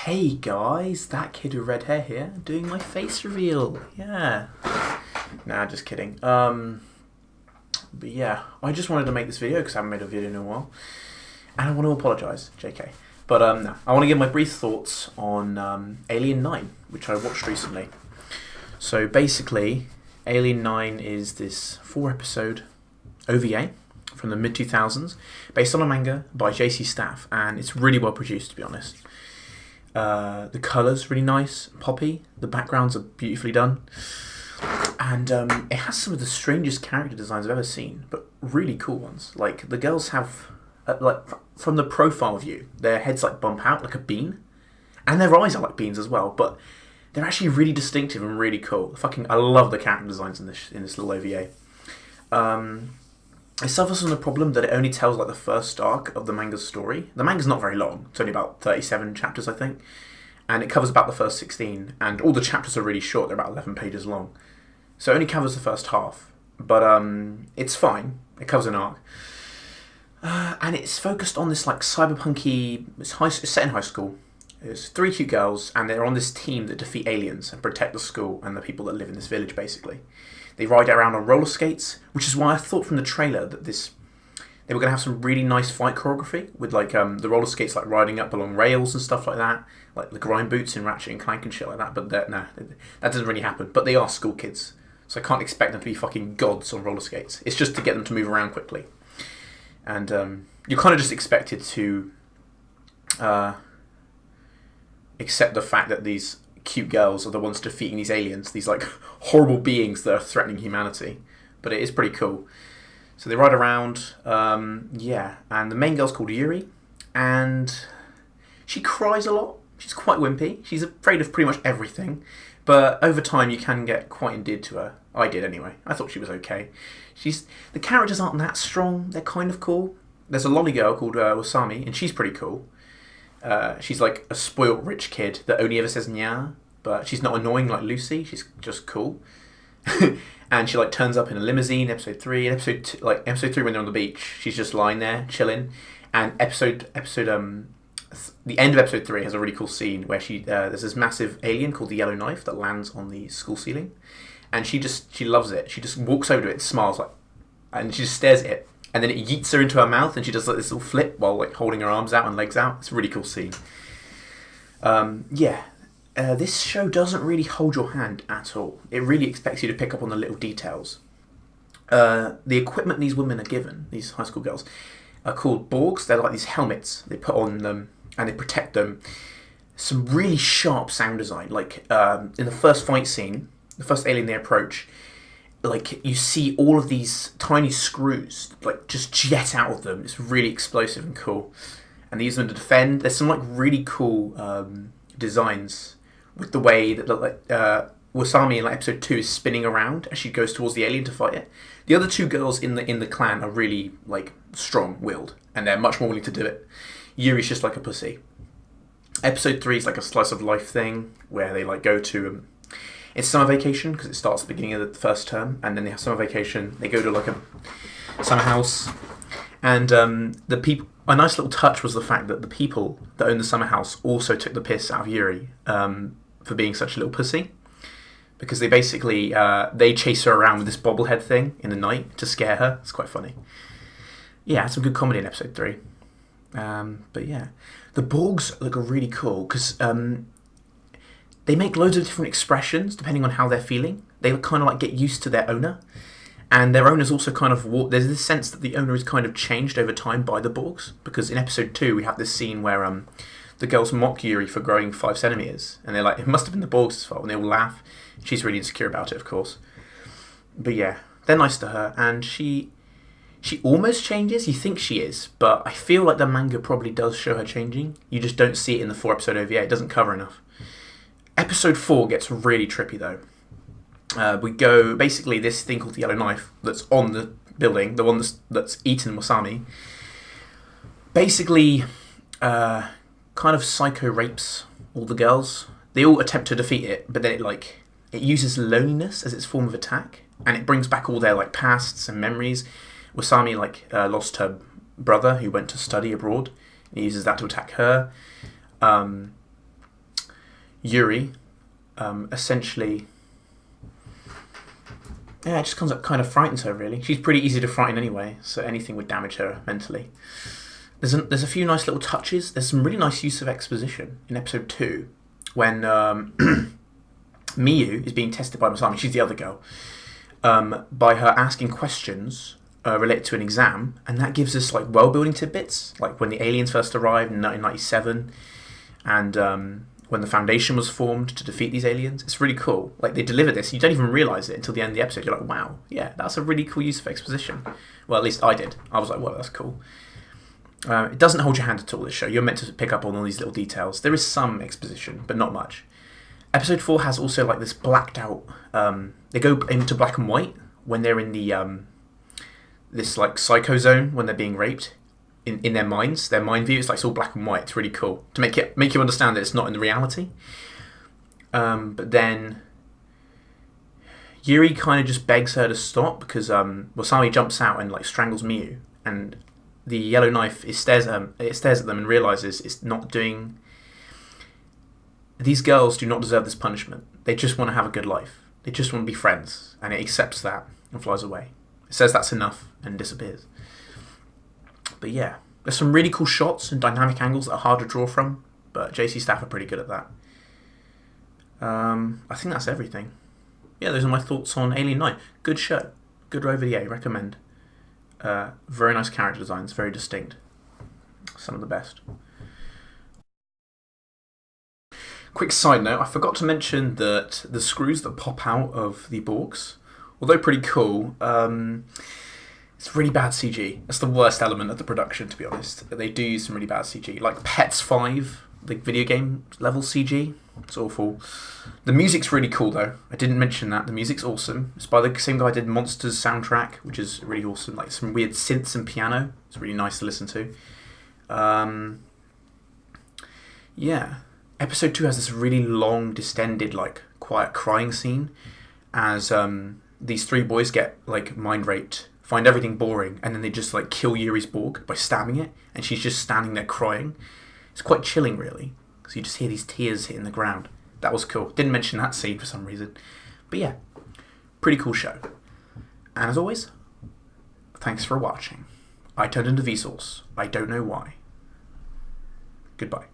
Hey guys, that kid with red hair here, doing my face reveal. Yeah. Nah, just kidding. But yeah, I just wanted to make this video because I haven't made a video in a while, and I want to apologise, JK. But no, I want to give my brief thoughts on Alien 9, which I watched recently. So basically, Alien 9 is this 4-episode OVA from the mid-2000s, based on a manga by JC Staff, and it's really well produced, to be honest. The colours really nice, poppy. The backgrounds are beautifully done, and it has some of the strangest character designs I've ever seen, but really cool ones. Like the girls have, from the profile view, their heads like bump out like a bean, and their eyes are like beans as well. But they're actually really distinctive and really cool. I love the character designs in this little OVA. It suffers from the problem that it only tells like the first arc of the manga's story. The manga's not very long. It's only about 37 chapters, I think. And it covers about the first 16. And all the chapters are really short. They're about 11 pages long. So it only covers the first half. But it's fine. It covers an arc. And it's focused on this like cyberpunky... It's set in high school. There's 3 cute girls. And they're on this team that defeat aliens and protect the school and the people that live in this village, basically. They ride around on roller skates, which is why I thought from the trailer that they were going to have some really nice fight choreography with like the roller skates like riding up along rails and stuff like that, like the grind boots in Ratchet and Clank and shit like that. But that doesn't really happen. But they are school kids, so I can't expect them to be fucking gods on roller skates. It's just to get them to move around quickly, and you're kind of just expected to accept the fact that these cute girls are the ones defeating these aliens, these like horrible beings that are threatening humanity. But it is pretty cool. So they ride around, and the main girl's called Yuri, and she cries a lot. She's quite wimpy. She's afraid of pretty much everything, but over time you can get quite endeared to her. I did anyway. I thought she was okay. The characters aren't that strong. They're kind of cool. There's a lolly girl called Wasami, and she's pretty cool. She's like a spoilt rich kid that only ever says nya, but she's not annoying like Lucy. She's just cool. And she like turns up in a limousine, episode 3. And episode 3 when they're on the beach, she's just lying there chilling. And the end of episode 3 has a really cool scene where there's this massive alien called the Yellow Knife that lands on the school ceiling, and she loves it. She just walks over to it and smiles and she just stares at it. And then it yeets her into her mouth, and she does like this little flip while like holding her arms out and legs out. It's a really cool scene. This show doesn't really hold your hand at all. It really expects you to pick up on the little details. The equipment these women are given, these high school girls, are called Borgs. They're like these helmets they put on them, and they protect them. Some really sharp sound design. Like in the first fight scene, the first alien they approach, like you see all of these tiny screws like just jet out of them. It's really explosive and cool, and they use them to defend. There's some like really cool designs with the way that Wasami in like episode 2 is spinning around as she goes towards the alien to fight it. The other 2 girls in the clan are really like strong-willed, and they're much more willing to do it. Yuri's just like a pussy. Episode 3 is like a slice of life thing where they like go to it's summer vacation because it starts at the beginning of the first term, and then they have summer vacation. They go to like a summer house, and the people. A nice little touch was the fact that the people that own the summer house also took the piss out of Yuri for being such a little pussy, because they basically they chase her around with this bobblehead thing in the night to scare her. It's quite funny. Yeah, had some good comedy in episode 3. But yeah, the Borgs look really cool because they make loads of different expressions depending on how they're feeling. They kind of like get used to their owner. And their owner's also kind of... There's this sense that the owner is kind of changed over time by the Borgs. Because in episode 2, we have this scene where the girls mock Yuri for growing 5 centimetres. And they're like, it must have been the Borgs' fault. And they all laugh. She's really insecure about it, of course. But yeah, they're nice to her. And she almost changes. You think she is. But I feel like the manga probably does show her changing. You just don't see it in the 4-episode OVA. It doesn't cover enough. Episode 4 gets really trippy, though. We go, basically, this thing called the Yellow Knife that's on the building, the one that's eaten Wasami, basically kind of psycho rapes all the girls. They all attempt to defeat it, but then it uses loneliness as its form of attack, and it brings back all their like pasts and memories. Wasami lost her brother who went to study abroad. He uses that to attack her. Yuri, essentially, yeah, it just kind of frightens her, really. She's pretty easy to frighten anyway, so anything would damage her mentally. There's a few nice little touches. There's some really nice use of exposition in episode 2 when Miyu is being tested by Masami. She's the other girl. By her asking questions related to an exam, and that gives us like world-building tidbits, like when the aliens first arrived in 1997, and when the Foundation was formed to defeat these aliens. It's really cool. Like, they deliver this, you don't even realise it until the end of the episode. You're like, wow, yeah, that's a really cool use of exposition. Well, at least I did. I was like, well, that's cool. It doesn't hold your hand at all, this show. You're meant to pick up on all these little details. There is some exposition, but not much. Episode 4 has also like this blacked out... they go into black and white when they're in the... this like psycho zone when they're being raped. In their minds, their mind view, it's like it's all black and white. It's really cool to make you understand that it's not in the reality. But then Yuri kind of just begs her to stop because Masami jumps out and like strangles Miyu, and the yellow knife stares at them and realizes it's not doing. These girls do not deserve this punishment. They just want to have a good life. They just want to be friends, and it accepts that and flies away. It says that's enough and disappears. But yeah, there's some really cool shots and dynamic angles that are hard to draw from, but JC staff are pretty good at that. I think that's everything. Yeah, those are my thoughts on Alien 9. Good show. Good OVA, recommend. Very nice character designs, very distinct. Some of the best. Quick side note, I forgot to mention that the screws that pop out of the Borgs, although pretty cool, it's really bad CG. That's the worst element of the production, to be honest. They do use some really bad CG. Like Pets 5, the video game level CG. It's awful. The music's really cool, though. I didn't mention that. The music's awesome. It's by the same guy who did Monsters soundtrack, which is really awesome. Like some weird synths and piano. It's really nice to listen to. Yeah. Episode 2 has this really long, distended, like, quiet crying scene as these 3 boys get, like, mind raped, find everything boring, and then they just like kill Yuri's Borg by stabbing it, and she's just standing there crying. It's quite chilling, really, because you just hear these tears hitting the ground. That was cool. Didn't mention that scene for some reason. But yeah, pretty cool show. And as always, thanks for watching. I turned into Vsauce. I don't know why. Goodbye.